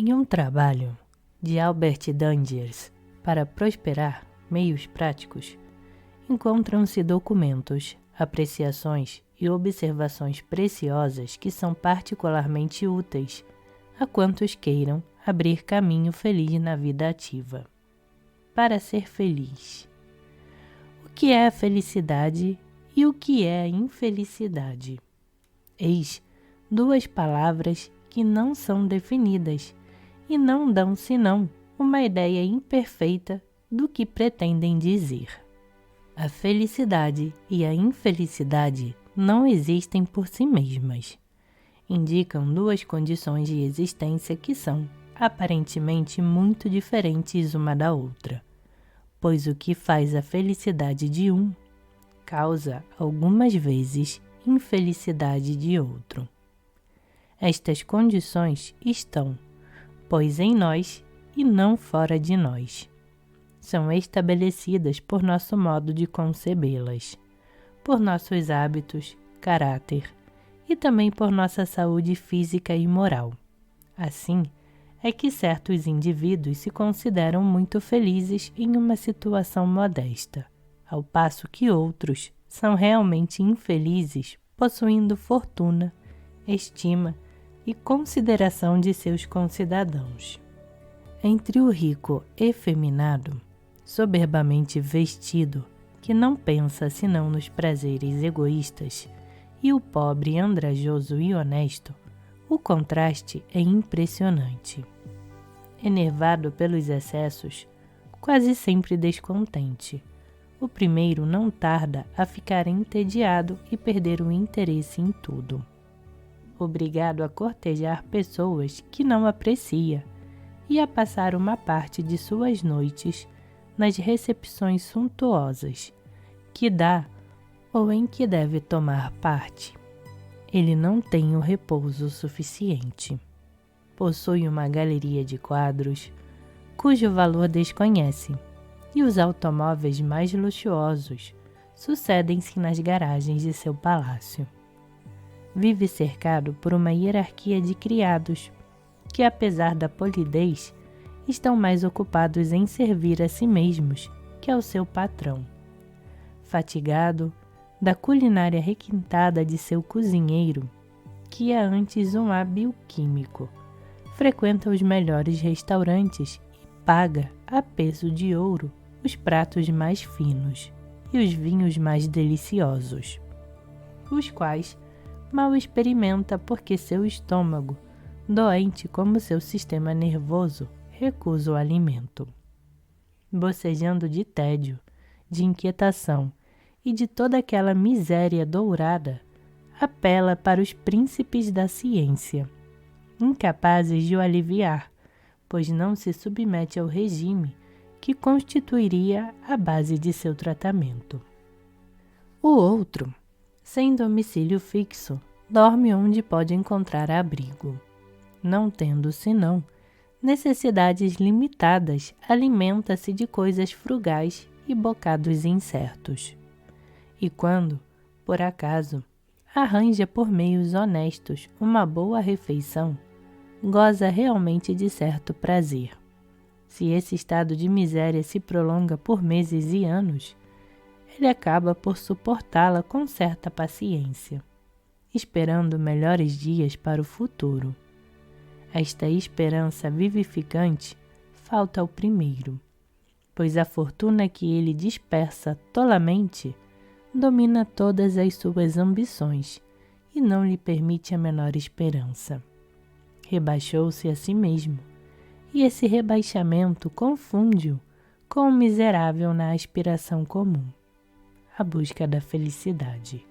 Em um trabalho de Albert Dandiers para prosperar meios práticos, encontram-se documentos, apreciações e observações preciosas que são particularmente úteis a quantos queiram abrir caminho feliz na vida ativa. Para ser feliz. O que é a felicidade e o que é a infelicidade? Eis duas palavras que não são definidas e não dão senão uma ideia imperfeita do que pretendem dizer. A felicidade e a infelicidade não existem por si mesmas. Indicam duas condições de existência que são, aparentemente, muito diferentes uma da outra, pois o que faz a felicidade de um causa, algumas vezes, infelicidade de outro. Estas condições estão, pois, em nós e não fora de nós. São estabelecidas por nosso modo de concebê-las, por nossos hábitos, caráter e também por nossa saúde física e moral. Assim, é que certos indivíduos se consideram muito felizes em uma situação modesta, ao passo que outros são realmente infelizes possuindo fortuna, estima e consideração de seus concidadãos. Entre o rico efeminado, soberbamente vestido, que não pensa senão nos prazeres egoístas, e o pobre andrajoso e honesto, o contraste é impressionante. Enervado pelos excessos, quase sempre descontente, o primeiro não tarda a ficar entediado e perder o interesse em tudo. Obrigado a cortejar pessoas que não aprecia e a passar uma parte de suas noites nas recepções suntuosas que dá ou em que deve tomar parte. Ele não tem o repouso suficiente. Possui uma galeria de quadros, cujo valor desconhece, e os automóveis mais luxuosos sucedem-se nas garagens de seu palácio. Vive cercado por uma hierarquia de criados, que, apesar da polidez, estão mais ocupados em servir a si mesmos que ao seu patrão. Fatigado da culinária requintada de seu cozinheiro, que é antes um hábil químico, frequenta os melhores restaurantes e paga a peso de ouro os pratos mais finos e os vinhos mais deliciosos, os quais mal experimenta porque seu estômago, doente como seu sistema nervoso, recusa o alimento. Bocejando de tédio, de inquietação e de toda aquela miséria dourada, apela para os príncipes da ciência, incapazes de o aliviar, pois não se submete ao regime que constituiria a base de seu tratamento. O outro, sem domicílio fixo, dorme onde pode encontrar abrigo. Não tendo senão necessidades limitadas, alimenta-se de coisas frugais e bocados incertos. E quando, por acaso, arranja por meios honestos uma boa refeição, goza realmente de certo prazer. Se esse estado de miséria se prolonga por meses e anos, ele acaba por suportá-la com certa paciência, esperando melhores dias para o futuro. Esta esperança vivificante falta ao primeiro, pois a fortuna que ele dispersa tolamente domina todas as suas ambições e não lhe permite a menor esperança. Rebaixou-se a si mesmo, e esse rebaixamento confunde-o com o miserável na aspiração comum, a busca da felicidade.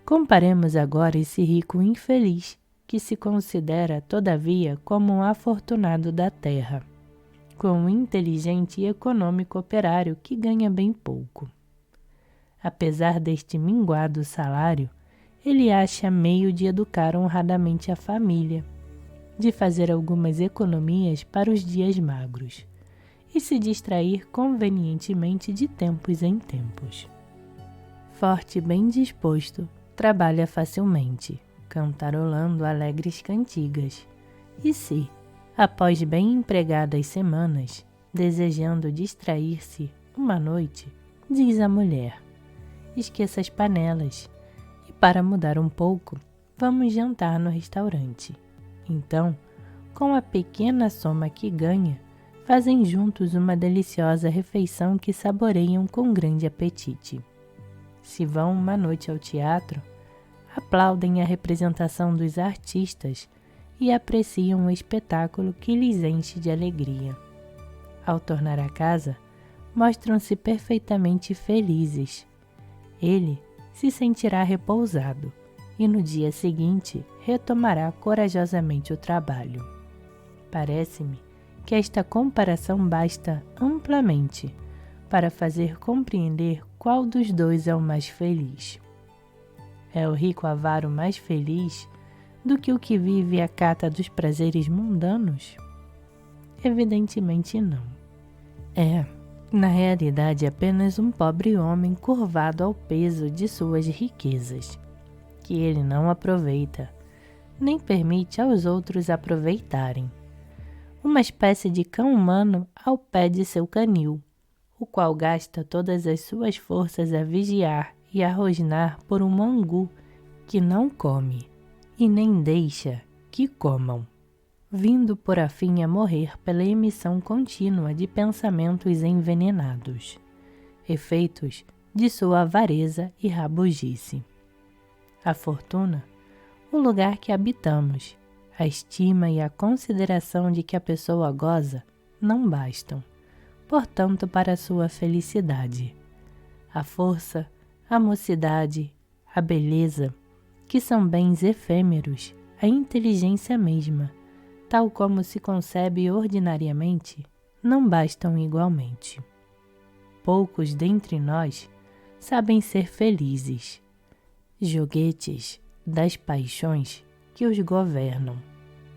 Comparemos agora esse rico infeliz, que se considera, todavia, como um afortunado da terra, com um inteligente e econômico operário que ganha bem pouco. Apesar deste minguado salário, ele acha meio de educar honradamente a família, de fazer algumas economias para os dias magros e se distrair convenientemente de tempos em tempos. Forte e bem disposto, trabalha facilmente, cantarolando alegres cantigas, e se, Após bem empregadas semanas, desejando distrair-se uma noite, diz a mulher: esqueça as panelas e, para mudar um pouco, vamos jantar no restaurante. Então, com a pequena soma que ganha, fazem juntos uma deliciosa refeição que saboreiam com grande apetite. Se vão uma noite ao teatro, aplaudem a representação dos artistas e apreciam o espetáculo que lhes enche de alegria. Ao tornar a casa, mostram-se perfeitamente felizes. Ele se sentirá repousado e no dia seguinte retomará corajosamente o trabalho. Parece-me que esta comparação basta amplamente para fazer compreender qual dos dois é o mais feliz. É o rico avaro mais feliz do que o que vive à cata dos prazeres mundanos? Evidentemente não. É, na realidade, apenas um pobre homem curvado ao peso de suas riquezas, que ele não aproveita, nem permite aos outros aproveitarem. Uma espécie de cão humano ao pé de seu canil, o qual gasta todas as suas forças a vigiar e a rosnar por um angu que não come e nem deixa que comam, vindo por a fim a morrer pela emissão contínua de pensamentos envenenados, efeitos de sua avareza e rabugice. A fortuna, o lugar que habitamos, a estima e a consideração de que a pessoa goza não bastam, portanto, para a sua felicidade. A força, a mocidade, a beleza, que são bens efêmeros, a inteligência mesma, tal como se concebe ordinariamente, não bastam igualmente. Poucos dentre nós sabem ser felizes, joguetes das paixões que os governam.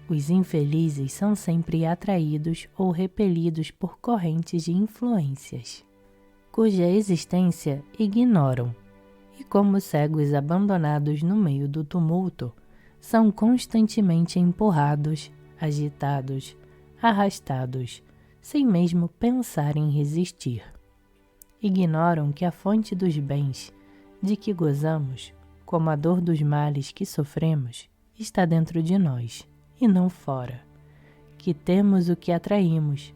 Os infelizes são sempre atraídos ou repelidos por correntes de influências, cuja existência ignoram, e como cegos abandonados no meio do tumulto, são constantemente empurrados, agitados, arrastados, sem mesmo pensar em resistir. Ignoram que a fonte dos bens de que gozamos, como a dor dos males que sofremos, está dentro de nós e não fora, que temos o que atraímos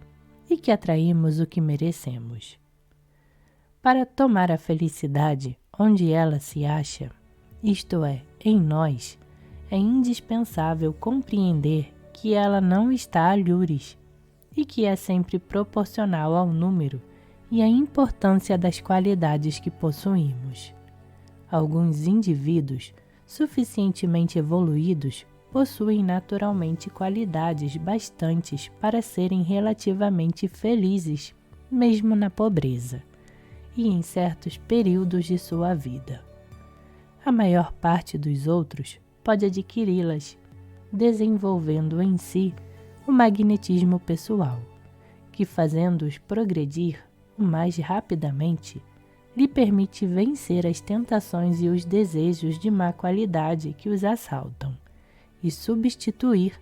e que atraímos o que merecemos. Para tomar a felicidade onde ela se acha, isto é, em nós, é indispensável compreender que ela não está a lures e que é sempre proporcional ao número e à importância das qualidades que possuímos. Alguns indivíduos suficientemente evoluídos possuem naturalmente qualidades bastantes para serem relativamente felizes, mesmo na pobreza, e em certos períodos de sua vida. A maior parte dos outros pode adquiri-las, desenvolvendo em si o magnetismo pessoal, que, fazendo-os progredir o mais rapidamente, lhe permite vencer as tentações e os desejos de má qualidade que os assaltam e substituir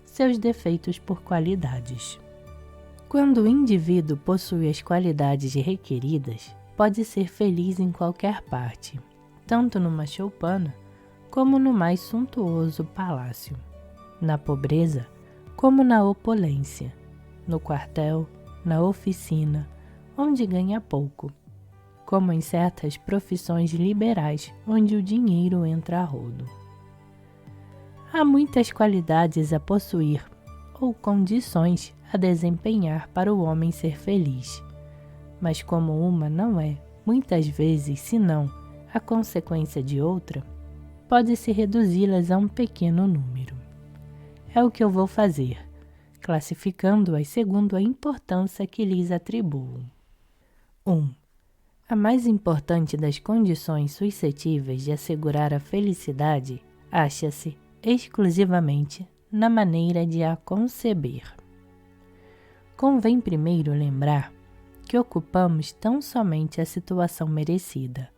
seus defeitos por qualidades. Quando o indivíduo possui as qualidades requeridas, pode ser feliz em qualquer parte, tanto numa choupana como no mais suntuoso palácio, na pobreza como na opulência, no quartel, na oficina, onde ganha pouco, como em certas profissões liberais onde o dinheiro entra a rodo. Há muitas qualidades a possuir ou condições a desempenhar para o homem ser feliz, mas como uma não é, muitas vezes, senão a consequência de outra, pode-se reduzi-las a um pequeno número. É o que eu vou fazer, classificando-as segundo a importância que lhes atribuo. 1. A mais importante das condições suscetíveis de assegurar a felicidade acha-se exclusivamente na maneira de a conceber. Convém primeiro lembrar que ocupamos tão somente a situação merecida,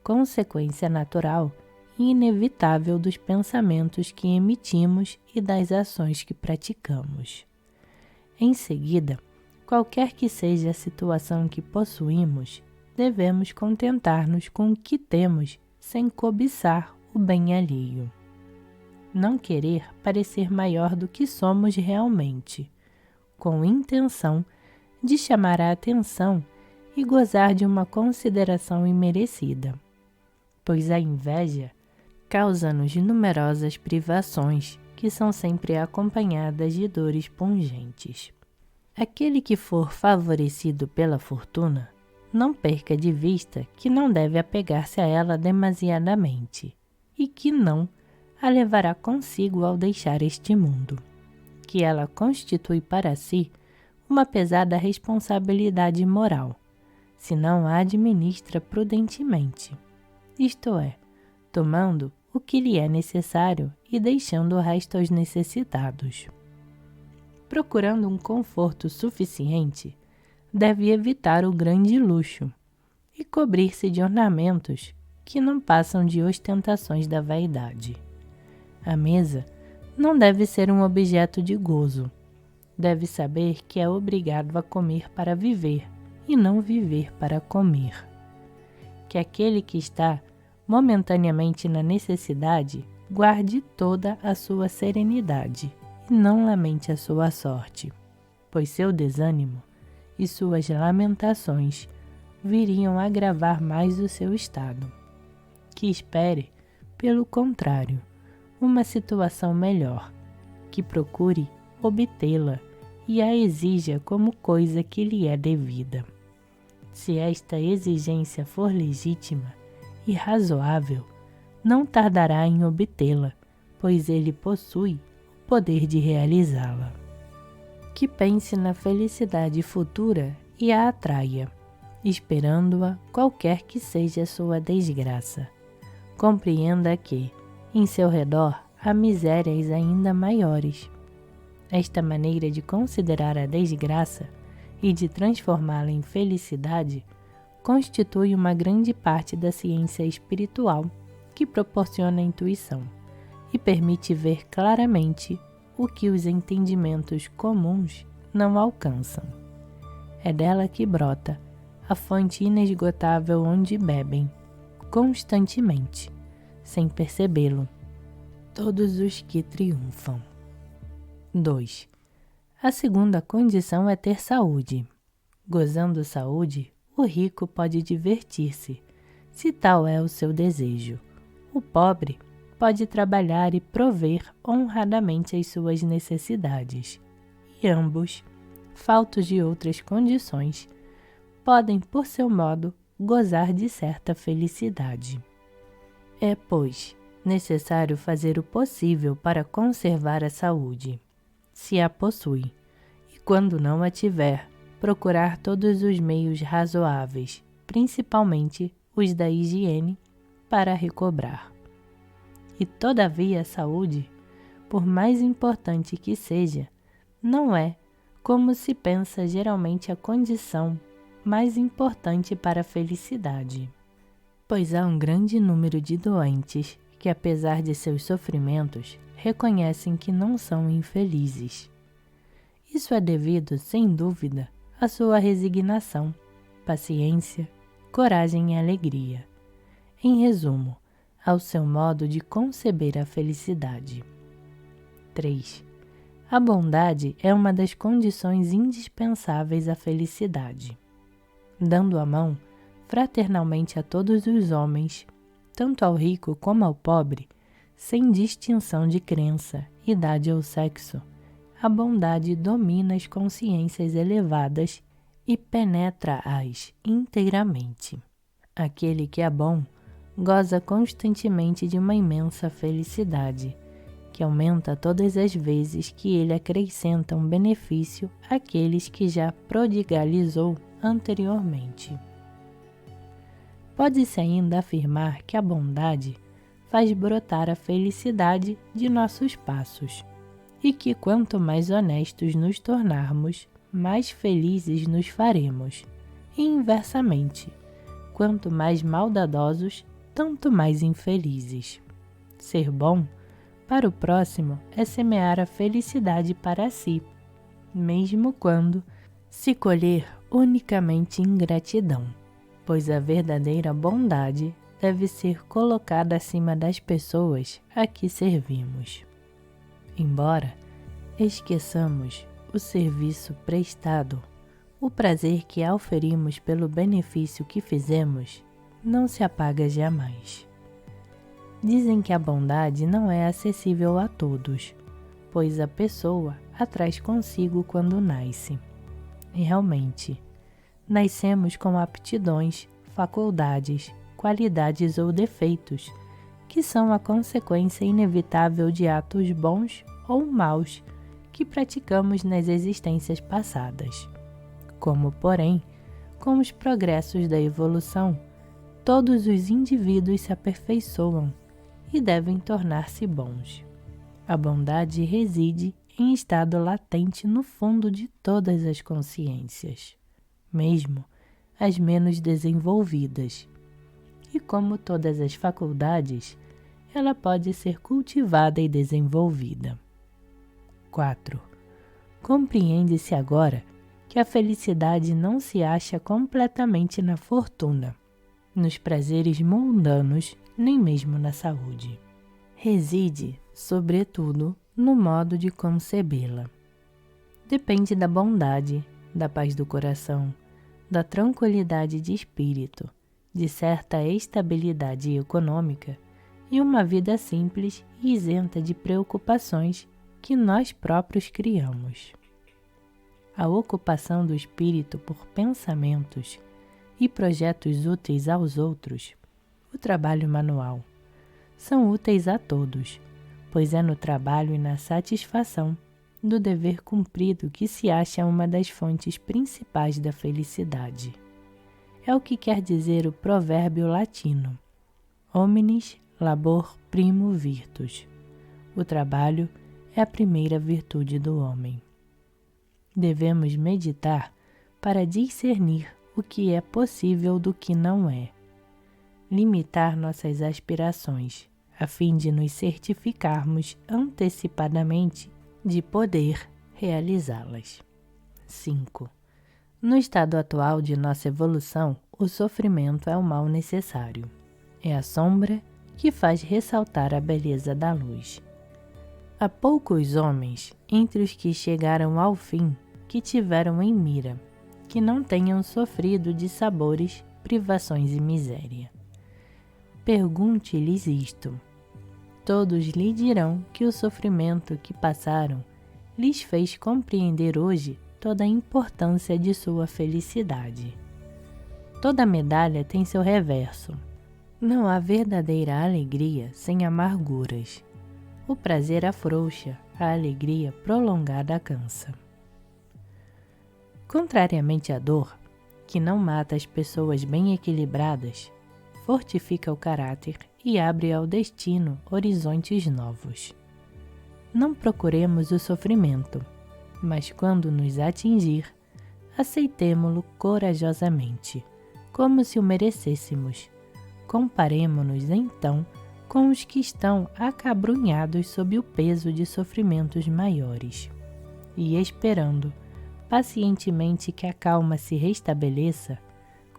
consequência natural e inevitável dos pensamentos que emitimos e das ações que praticamos. Em seguida, qualquer que seja a situação que possuímos, devemos contentar-nos com o que temos sem cobiçar o bem alheio. Não querer parecer maior do que somos realmente, com intenção de chamar a atenção e gozar de uma consideração imerecida, pois a inveja causa-nos numerosas privações que são sempre acompanhadas de dores pungentes. Aquele que for favorecido pela fortuna, não perca de vista que não deve apegar-se a ela demasiadamente e que não a levará consigo ao deixar este mundo, que ela constitui para si uma pesada responsabilidade moral, se não a administra prudentemente, isto é, tomando o que lhe é necessário e deixando o resto aos necessitados. Procurando um conforto suficiente, deve evitar o grande luxo e cobrir-se de ornamentos que não passam de ostentações da vaidade. A mesa não deve ser um objeto de gozo. Deve saber que é obrigado a comer para viver e não viver para comer. Que aquele que está momentaneamente na necessidade guarde toda a sua serenidade e não lamente a sua sorte, pois seu desânimo e suas lamentações viriam agravar mais o seu estado. Que espere, pelo contrário, uma situação melhor, que procure obtê-la e a exija como coisa que lhe é devida. Se esta exigência for legítima e razoável, não tardará em obtê-la, pois ele possui o poder de realizá-la. Que pense na felicidade futura e a atraia, esperando-a qualquer que seja sua desgraça. Compreenda que, em seu redor, há misérias ainda maiores. Esta maneira de considerar a desgraça e de transformá-la em felicidade constitui uma grande parte da ciência espiritual que proporciona a intuição e permite ver claramente o que os entendimentos comuns não alcançam. É dela que brota a fonte inesgotável onde bebem, constantemente, sem percebê-lo, todos os que triunfam. 2. A segunda condição é ter saúde. Gozando saúde, o rico pode divertir-se, se tal é o seu desejo. O pobre pode trabalhar e prover honradamente as suas necessidades. E ambos, faltos de outras condições, podem, por seu modo, gozar de certa felicidade. É, pois, necessário fazer o possível para conservar a saúde, se a possui, e quando não a tiver, procurar todos os meios razoáveis, principalmente os da higiene, para recobrar. E todavia a saúde, por mais importante que seja, não é, como se pensa geralmente, a condição mais importante para a felicidade, pois há um grande número de doentes que, apesar de seus sofrimentos, reconhecem que não são infelizes. Isso é devido, sem dúvida, à sua resignação, paciência, coragem e alegria. Em resumo, ao seu modo de conceber a felicidade. 3. A bondade é uma das condições indispensáveis à felicidade. Dando a mão fraternalmente a todos os homens, tanto ao rico como ao pobre, sem distinção de crença, idade ou sexo, a bondade domina as consciências elevadas e penetra-as inteiramente. Aquele que é bom goza constantemente de uma imensa felicidade, que aumenta todas as vezes que ele acrescenta um benefício àqueles que já prodigalizou anteriormente. Pode-se ainda afirmar que a bondade faz brotar a felicidade de nossos passos, e que quanto mais honestos nos tornarmos, mais felizes nos faremos, e inversamente, quanto mais maldadosos, tanto mais infelizes. Ser bom para o próximo é semear a felicidade para si, mesmo quando se colher unicamente ingratidão, pois a verdadeira bondade deve ser colocada acima das pessoas a que servimos. Embora esqueçamos o serviço prestado, o prazer que auferimos pelo benefício que fizemos não se apaga jamais. Dizem que a bondade não é acessível a todos, pois a pessoa a traz consigo quando nasce. E realmente, nascemos com aptidões, faculdades, qualidades ou defeitos, que são a consequência inevitável de atos bons ou maus que praticamos nas existências passadas. Como, porém, com os progressos da evolução, todos os indivíduos se aperfeiçoam e devem tornar-se bons. A bondade reside em estado latente no fundo de todas as consciências, mesmo as menos desenvolvidas. E como todas as faculdades, ela pode ser cultivada e desenvolvida. 4. Compreende-se agora que a felicidade não se acha completamente na fortuna, nos prazeres mundanos, nem mesmo na saúde. Reside, sobretudo, no modo de concebê-la. Depende da bondade, da paz do coração, da tranquilidade de espírito, de certa estabilidade econômica e uma vida simples e isenta de preocupações que nós próprios criamos. A ocupação do espírito por pensamentos e projetos úteis aos outros, o trabalho manual, são úteis a todos, pois é no trabalho e na satisfação do dever cumprido que se acha uma das fontes principais da felicidade. É o que quer dizer o provérbio latino: Hominis labor primo virtus. O trabalho é a primeira virtude do homem. Devemos meditar para discernir o que é possível do que não é. Limitar nossas aspirações, a fim de nos certificarmos antecipadamente de poder realizá-las. 5. No estado atual de nossa evolução, o sofrimento é o mal necessário. É a sombra que faz ressaltar a beleza da luz. Há poucos homens, entre os que chegaram ao fim, que tiveram em mira, que não tenham sofrido de sabores, privações e miséria. Pergunte-lhes isto. Todos lhe dirão que o sofrimento que passaram lhes fez compreender hoje toda a importância de sua felicidade. Toda medalha tem seu reverso. Não há verdadeira alegria sem amarguras. O prazer afrouxa, a alegria prolongada cansa. Contrariamente à dor, que não mata as pessoas bem equilibradas, fortifica o caráter e abre ao destino horizontes novos. Não procuremos o sofrimento, mas quando nos atingir, aceitemo-lo corajosamente, como se o merecêssemos. Comparemo-nos então com os que estão acabrunhados sob o peso de sofrimentos maiores, e esperando pacientemente que a calma se restabeleça,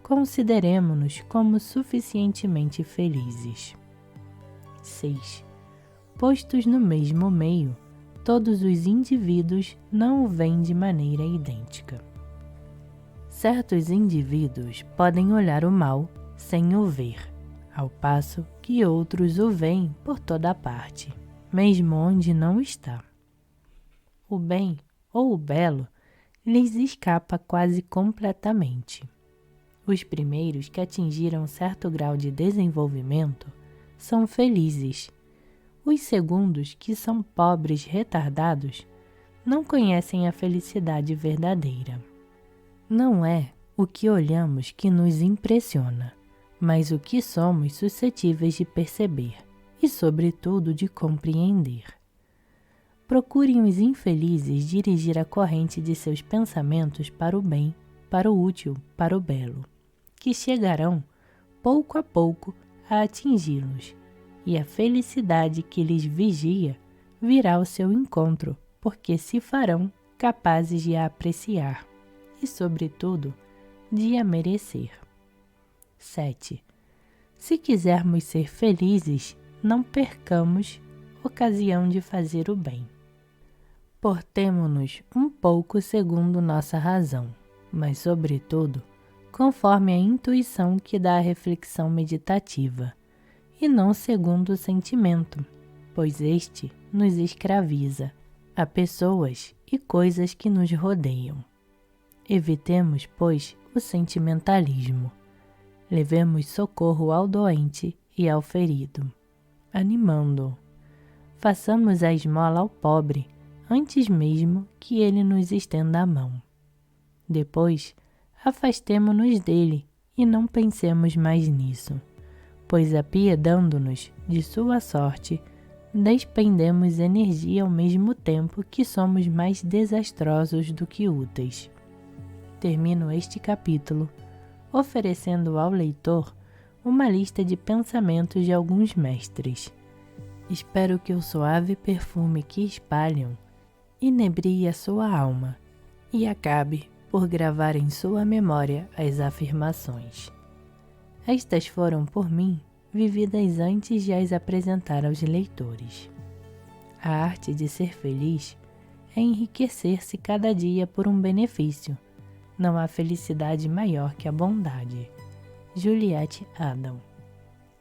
consideremo-nos como suficientemente felizes. 6. Postos no mesmo meio, todos os indivíduos não o veem de maneira idêntica. Certos indivíduos podem olhar o mal sem o ver, ao passo que outros o veem por toda parte, mesmo onde não está. O bem ou o belo lhes escapa quase completamente. Os primeiros que atingiram certo grau de desenvolvimento são felizes. Os segundos, que são pobres retardados, não conhecem a felicidade verdadeira. Não é o que olhamos que nos impressiona, mas o que somos suscetíveis de perceber e, sobretudo, de compreender. Procurem os infelizes dirigir a corrente de seus pensamentos para o bem, para o útil, para o belo, que chegarão, pouco a pouco, a atingi-los, e a felicidade que lhes vigia virá ao seu encontro, porque se farão capazes de a apreciar e, sobretudo, de a merecer. 7. Se quisermos ser felizes, não percamos ocasião de fazer o bem. Portemo-nos um pouco segundo nossa razão, mas, sobretudo, conforme a intuição que dá a reflexão meditativa, e não segundo o sentimento, pois este nos escraviza a pessoas e coisas que nos rodeiam. Evitemos, pois, o sentimentalismo. Levemos socorro ao doente e ao ferido, animando-o. Façamos a esmola ao pobre, antes mesmo que ele nos estenda a mão. Depois, afastemo-nos dele e não pensemos mais nisso, pois apiedando-nos de sua sorte, despendemos energia ao mesmo tempo que somos mais desastrosos do que úteis. Termino este capítulo oferecendo ao leitor uma lista de pensamentos de alguns mestres. Espero que o suave perfume que espalham inebrie a sua alma e acabe por gravar em sua memória as afirmações. Estas foram, por mim, vividas antes de as apresentar aos leitores. A arte de ser feliz é enriquecer-se cada dia por um benefício. Não há felicidade maior que a bondade. Juliette Adam.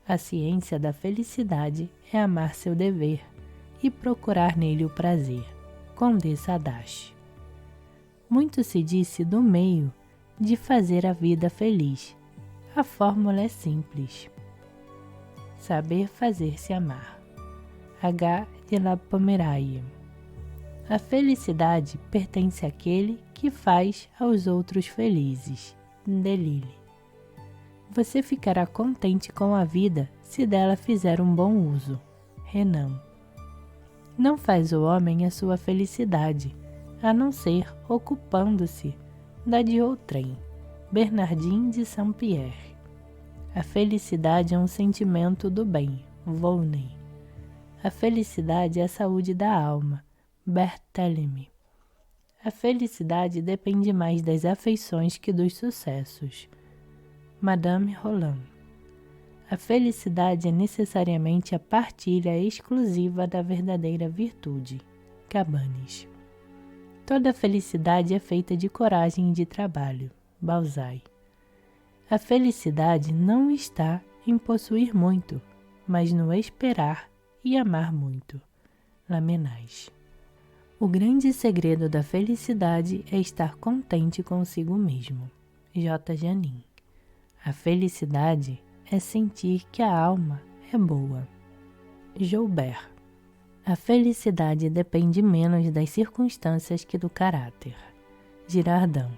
A ciência da felicidade é amar seu dever e procurar nele o prazer. Condessa Adachi. Muito se disse do meio de fazer a vida feliz. A fórmula é simples. Saber fazer-se amar. H. de la Poméraille. A felicidade pertence àquele que faz aos outros felizes. Delille. Você ficará contente com a vida se dela fizer um bom uso. Renan. Não faz o homem a sua felicidade, a não ser ocupando-se da de outrem. Bernardin de Saint-Pierre. A felicidade é um sentimento do bem. Volney. A felicidade é a saúde da alma. Berthelemy. A felicidade depende mais das afeições que dos sucessos. Madame Roland. A felicidade é necessariamente a partilha exclusiva da verdadeira virtude. Cabanes. Toda felicidade é feita de coragem e de trabalho. Balzac. A felicidade não está em possuir muito, mas no esperar e amar muito. Lamennais. O grande segredo da felicidade é estar contente consigo mesmo. J. Janin. A felicidade é sentir que a alma é boa. Joubert. A felicidade depende menos das circunstâncias que do caráter. Girardin.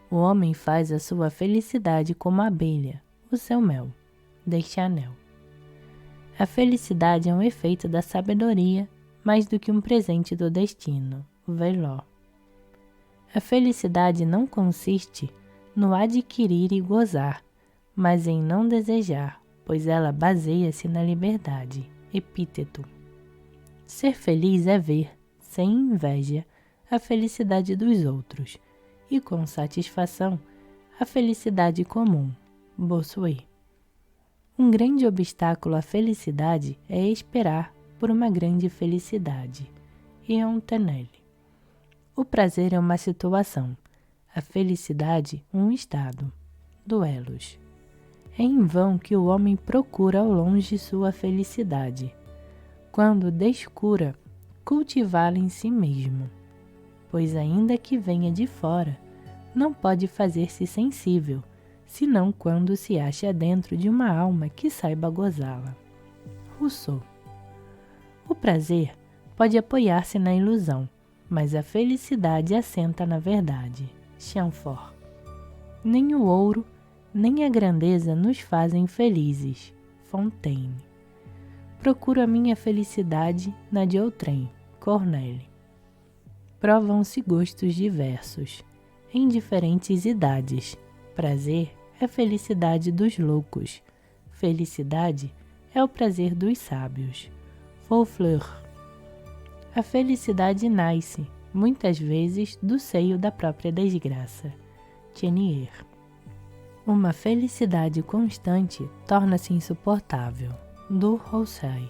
O homem faz a sua felicidade como a abelha, o seu mel. Deschanel. A felicidade é um efeito da sabedoria mais do que um presente do destino. Vaillant. A felicidade não consiste no adquirir e gozar, mas em não desejar, pois ela baseia-se na liberdade. Epíteto. Ser feliz é ver, sem inveja, a felicidade dos outros e, com satisfação, a felicidade comum. Bossuet. Um grande obstáculo à felicidade é esperar por uma grande felicidade. Ion Tenelle. O prazer é uma situação, a felicidade um estado. Duelos. É em vão que o homem procura ao longe sua felicidade, quando descura cultivá-la em si mesmo, pois ainda que venha de fora, não pode fazer-se sensível, senão quando se acha dentro de uma alma que saiba gozá-la. Rousseau. O prazer pode apoiar-se na ilusão, mas a felicidade assenta na verdade. Chamfort. Nem o ouro, nem a grandeza nos fazem felizes. Fontaine. Procuro a minha felicidade na de outrem. Corneille. Provam-se gostos diversos, em diferentes idades. Prazer é a felicidade dos loucos. Felicidade é o prazer dos sábios. Fauffleur. A felicidade nasce, muitas vezes do seio da própria desgraça. Chenier. Uma felicidade constante torna-se insuportável. Du Rousseau.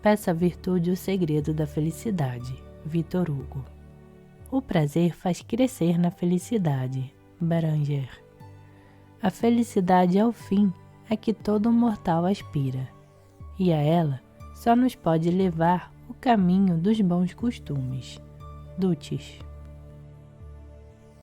Peça à virtude o segredo da felicidade. Victor Hugo. O prazer faz crescer na felicidade. Beranger. A felicidade é o fim a que todo mortal aspira, e a ela só nos pode levar o caminho dos bons costumes. Dutis.